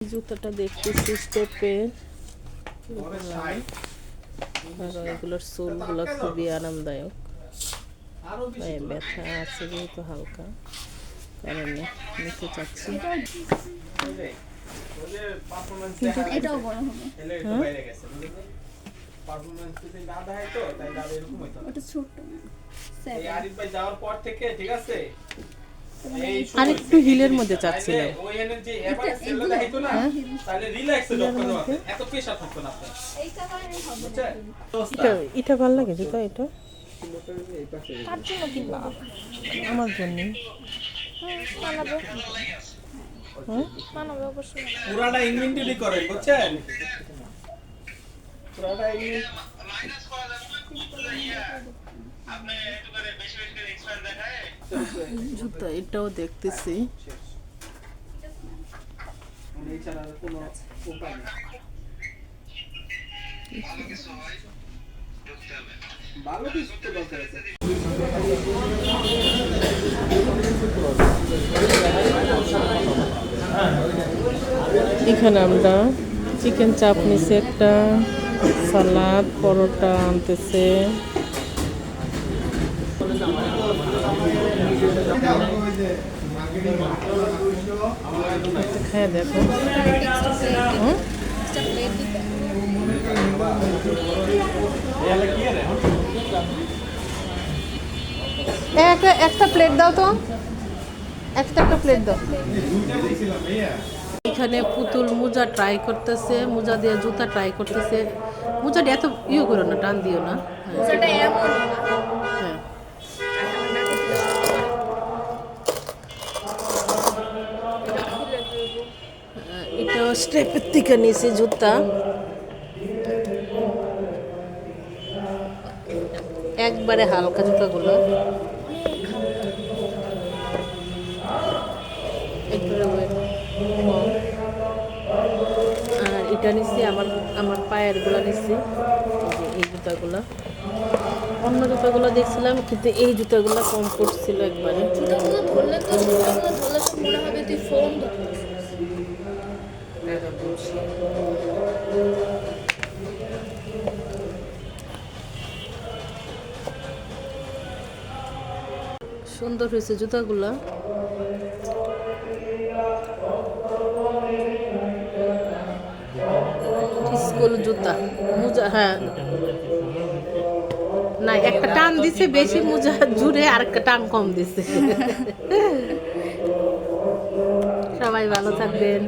জুতাটা দেখতেছি স্টেপের, আর এগুলোর সোলগুলো খুবই আরামদায়ক। পায়ে ব্যথা আছে যেহেতু হালকা, কারণে নিতে চাচ্ছি। এটাও বড় হবে। ওটা ছোট আরেকটু হিলের মধ্যে চাচ্ছিলাম। এটা ভালো লাগে জুতা, এটা কার জন্য কিনবা? আমার জন্য। মানাবে, মানাবে অবশ্যই। পুরাটা ইনভেন্টরি করেন বুঝছেন, পুরাটা জুতা এটাও দেখতেছি। ভালো কিছু তো দরকার আছে। এখানে আমরা চিকেন চাপ নিছি, একটা সালাদ, পরোটা আনতেছে। খায় দেখো। একটা প্লেট দাও তো, একটা প্লেট দাও। এখানে পুতুল মোজা ট্রাই করতেছে, মোজা দিয়ে জুতা ট্রাই করতেছে। মোজাটা এত করো না, টান দিও না। হ্যাঁ, এটা স্টেপের থেকে নিয়েছে জুতা, একবারে হালকা জুতাগুলো। আর এটা নিচ্ছি আমার পায়ের গুলা নিচ্ছি, এই জুতাগুলা। অন্য জুতাগুলো দেখছিলাম, কিন্তু এই জুতাগুলো কমফোর্ট ছিল একবারে। জুতাগুলো ধরলে তো সব মনে হবে তুই ফোন সুন্দর হয়েছে জুতাগুলা। স্কুল জুতা, মোজা, হ্যাঁ না, একটা টান দিছে বেশি মোজা জুড়ে, আর একটা টান কম দিছে। সবাই ভালো থাকবেন।